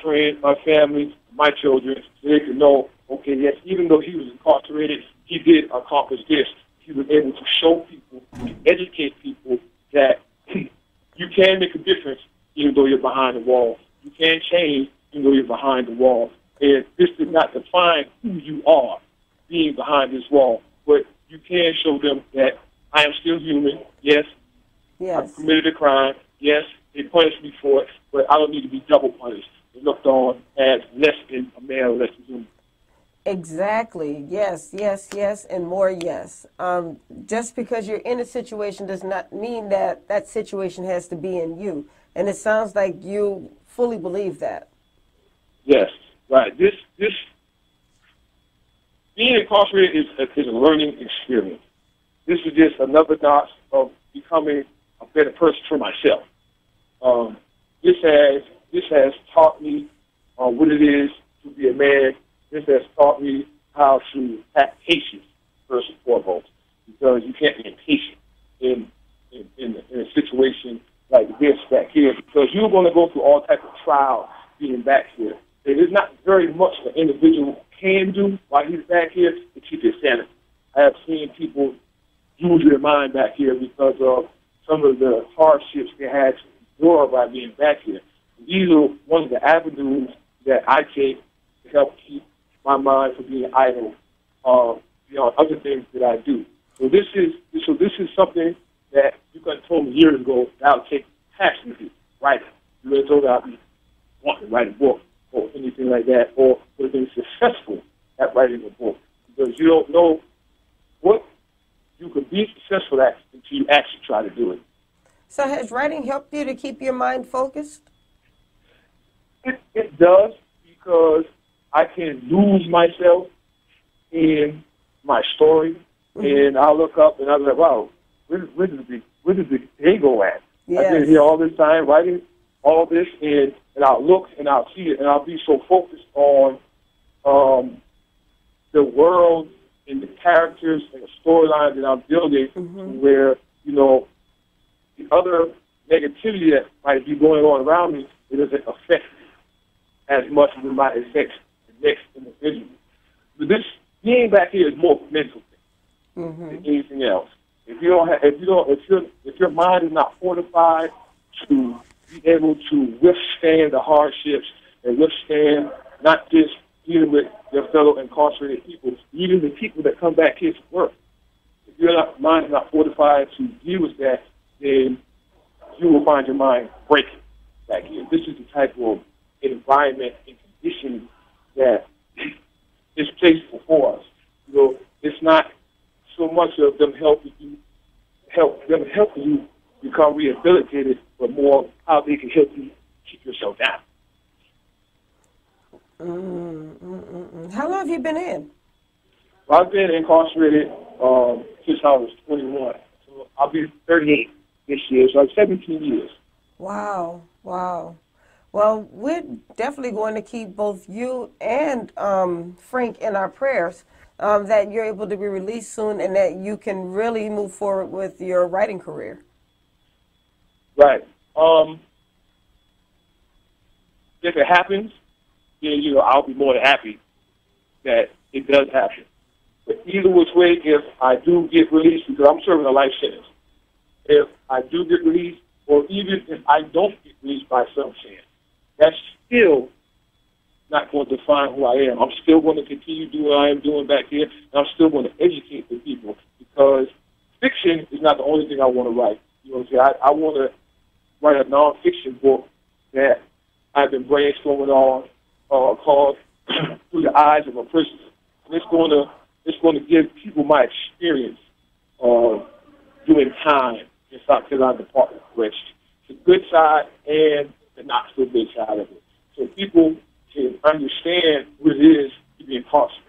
friends, my family, my children, so they can know, okay, yes, even though he was incarcerated, he did accomplish this. He was able to show people, educate people that you can make a difference even though you're behind the wall. You can change even though you're behind the wall. And this does not define who you are being behind this wall, but you can show them that I am still human. Yes, I've committed a crime. Yes, they punished me for it, but I don't need to be double punished and looked on as less than a man or less than human. Exactly. Yes, yes, yes, and more yes. Just because you're in a situation does not mean that that situation has to be in you. And it sounds like you fully believe that. Yes, right. This being incarcerated is a learning experience. This is just another notch of becoming a better person for myself. This has taught me what it is to be a man. This has taught me how to have patience first and foremost, because you can't be impatient in a situation like this back here, because you're going to go through all types of trials being back here. there's not very much an individual can do while he's back here to keep his sanity. I have seen people lose their mind back here because of some of the hardships they had to endure by being back here. These are one of the avenues that I take to help keep my mind from being idle, beyond other things that I do. So this is something that you could have told me years ago that I would take passionately writing. You would have told me I'd be wanting to write a book or anything like that, or would have been successful at writing a book, because you don't know what you could be successful at until you actually try to do it. So has writing helped you to keep your mind focused? It does, because I can lose myself in my story, and I'll look up and I'll be like, wow, where does the day go at? Yes. I've been here all this time writing all this, and I'll look and I'll see it, and I'll be so focused on the world and the characters and the storyline that I'm building, where, you know, the other negativity that might be going on around me, it doesn't affect me as much as it might affect the next individual. But this being back here is more mental thing than anything else. If your mind is not fortified to be able to withstand the hardships and withstand not just dealing with your fellow incarcerated people, even the people that come back here to work. If your mind is not fortified to deal with that, then you will find your mind breaking back here. This is the type of environment and condition that is placed before us. You know, it's not so much of them helping you become rehabilitated, but more how they can help you keep yourself down. How long have you been in? Well, I've been incarcerated since I was 21. So I'll be 38 this year, so I'm 17 years. Wow, wow. Well, we're definitely going to keep both you and Frank in our prayers, that you're able to be released soon and that you can really move forward with your writing career. Right. If it happens, then, you know, I'll be more than happy that it does happen. But either which way, if I do get released, because I'm serving a life sentence, if I do get released, or even if I don't get released by some chance, that's still not going to define who I am. I'm still going to continue doing what I am doing back here, and I'm still going to educate the people, because fiction is not the only thing I want to write. You know what I'm saying? I want to write a nonfiction book that I've been brainstorming on, called Through the Eyes of a Prisoner. And it's going to give people my experience doing time in South Carolina Department of Corrections. The good side and the not so good side of it. So people can understand what it is to be incarcerated.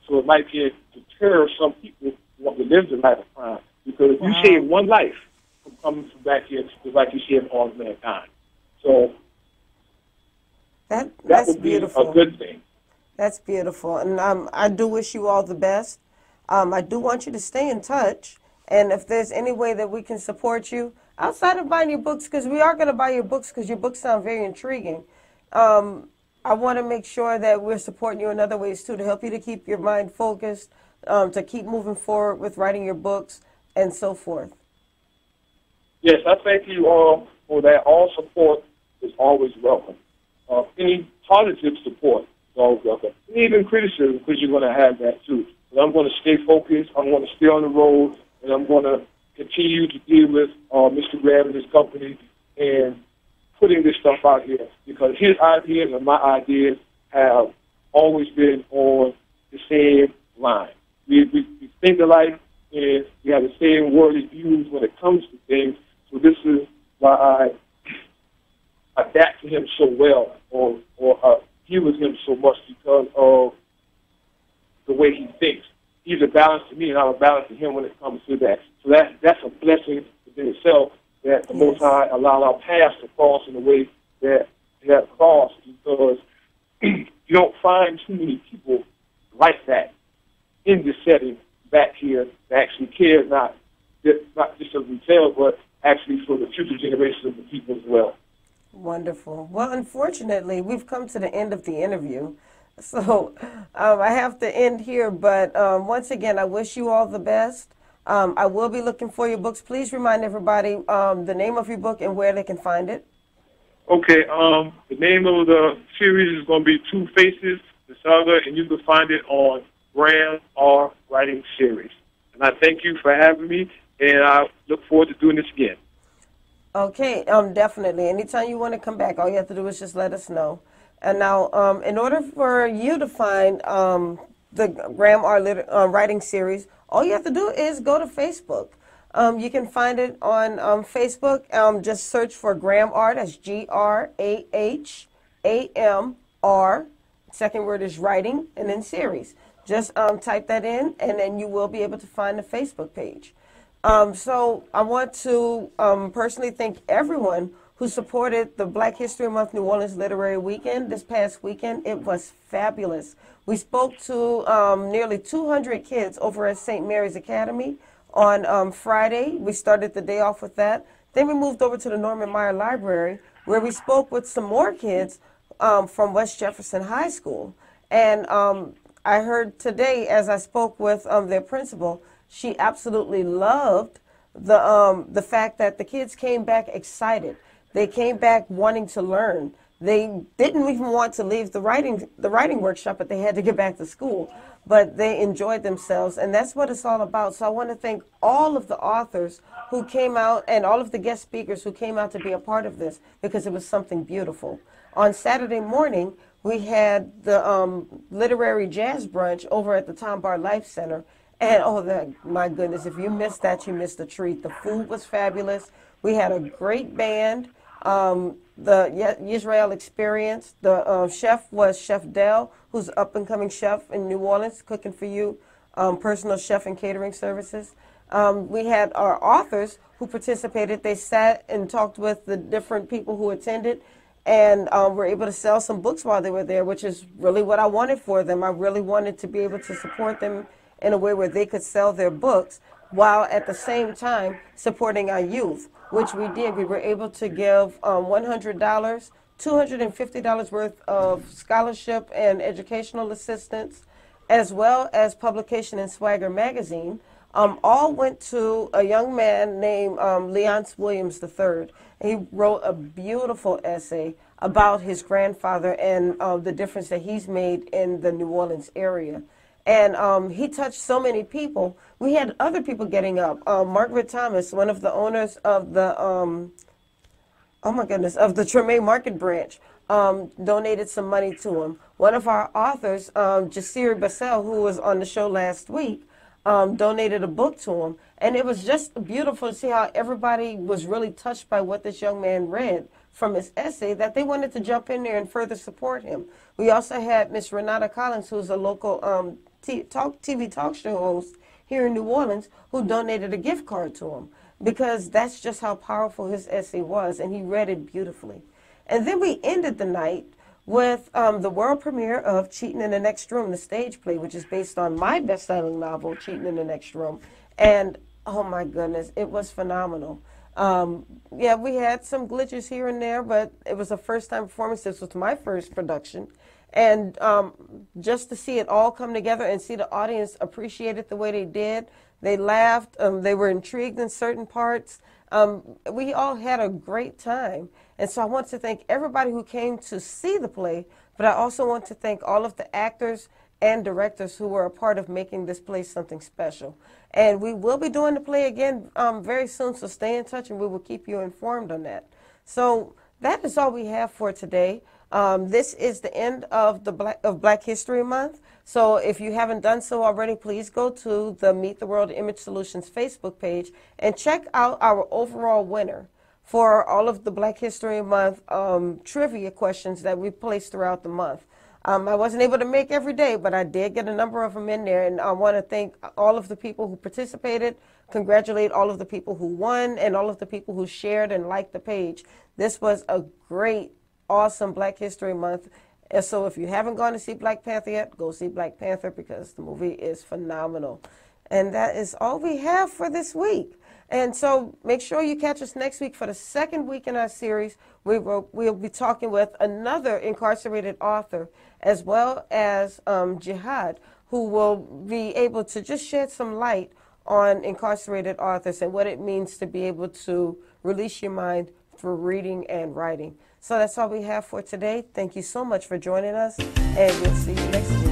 So it might deter some people who want to live the life of crime. Because if you save one life from coming from back here, it's like you save all of mankind. So that would be beautiful. A good thing. That's beautiful. And I do wish you all the best. I do want you to stay in touch. And if there's any way that we can support you, outside of buying your books, because we are going to buy your books because your books sound very intriguing, I want to make sure that we're supporting you in other ways, too, to help you to keep your mind focused, to keep moving forward with writing your books, and so forth. Yes, I thank you all for that. All support is always welcome. Any positive support is always welcome. And even criticism, because you're going to have that, too. But I'm going to stay focused. I'm going to stay on the road, and I'm going to continue to deal with Mr. Graham and his company and putting this stuff out here, because his ideas and my ideas have always been on the same line. We think alike, and we have the same worldly views when it comes to things. So this is why I adapt to him so well, or deal with him so much, because of the way he thinks. He's a balance to me, and I'm a balance to him when it comes to that. So that's a blessing within itself, that the Most High allowed our paths to cross in the way that they have crossed, because you don't find too many people like that in this setting back here that actually care not just of themselves, but actually for the future generations of the people as well. Wonderful. Well, unfortunately, we've come to the end of the interview. So I have to end here. But once again, I wish you all the best. I will be looking for your books. Please remind everybody the name of your book and where they can find it. Okay, the name of the series is going to be Two Faces, the Saga, and you can find it on Graham R. Writing Series. And I thank you for having me, and I look forward to doing this again. Okay, definitely. Anytime you want to come back, all you have to do is just let us know. And now, in order for you to find the Graham R. Writing Series, all you have to do is go to Facebook. You can find it on Facebook. Just search for Graham R. That's Grahamr. Second word is writing, and then series. Just type that in, and then you will be able to find the Facebook page. So I want to personally thank everyone who supported the Black History Month New Orleans Literary Weekend this past weekend. It was fabulous. We spoke to nearly 200 kids over at St. Mary's Academy on Friday. We started the day off with that. Then we moved over to the Norman Meyer Library, where we spoke with some more kids from West Jefferson High School. And I heard today, as I spoke with their principal, she absolutely loved the fact that the kids came back excited. They came back wanting to learn. They didn't even want to leave the writing workshop, but they had to get back to school. But they enjoyed themselves, and that's what it's all about. So I want to thank all of the authors who came out and all of the guest speakers who came out to be a part of this, because it was something beautiful. On Saturday morning, we had the literary jazz brunch over at the Tom Bar Life Center. And my goodness, if you missed that, you missed a treat. The food was fabulous. We had a great band. The Israel Experience. The chef was Chef Dell, who's an up-and-coming chef in New Orleans, cooking for you, personal chef and catering services. We had our authors who participated. They sat and talked with the different people who attended, and were able to sell some books while they were there, which is really what I wanted for them. I really wanted to be able to support them in a way where they could sell their books while at the same time supporting our youth, which we did. We were able to give $100, $250 worth of scholarship and educational assistance, as well as publication in Swagger magazine. All went to a young man named Leonce Williams III. He wrote a beautiful essay about his grandfather and the difference that he's made in the New Orleans area. And he touched so many people. We had other people getting up. Margaret Thomas, one of the owners of the, of the Treme Market branch, donated some money to him. One of our authors, Jasiri Bassell, who was on the show last week, donated a book to him. And it was just beautiful to see how everybody was really touched by what this young man read from his essay, that they wanted to jump in there and further support him. We also had Miss Renata Collins, who's a local TV talk show host here in New Orleans, who donated a gift card to him, because that's just how powerful his essay was, and he read it beautifully. And then we ended the night with the world premiere of Cheating in the Next Room, the stage play, which is based on my best-selling novel, Cheating in the Next Room. And oh my goodness, it was phenomenal. Yeah, we had some glitches here and there, but it was a first-time performance. This was my first production. And just to see it all come together and see the audience appreciate it the way they did. They laughed. They were intrigued in certain parts. We all had a great time. And so I want to thank everybody who came to see the play, but I also want to thank all of the actors and directors who were a part of making this play something special. And we will be doing the play again very soon, so stay in touch and we will keep you informed on that. So that is all we have for today. This is the end of Black History Month. So if you haven't done so already, please go to the Meet the World Image Solutions Facebook page and check out our overall winner for all of the Black History Month trivia questions that we placed throughout the month. I wasn't able to make every day, but I did get a number of them in there, and I want to thank all of the people who participated, congratulate all of the people who won, and all of the people who shared and liked the page. This was a great, awesome Black History Month. And so if you haven't gone to see Black Panther yet, go see Black Panther, because the movie is phenomenal. And that is all we have for this week. And so make sure you catch us next week for the second week in our series. We'll be talking with another incarcerated author as well as Jihad, who will be able to just shed some light on incarcerated authors and what it means to be able to release your mind through reading and writing. So that's all we have for today. Thank you so much for joining us, and we'll see you next week.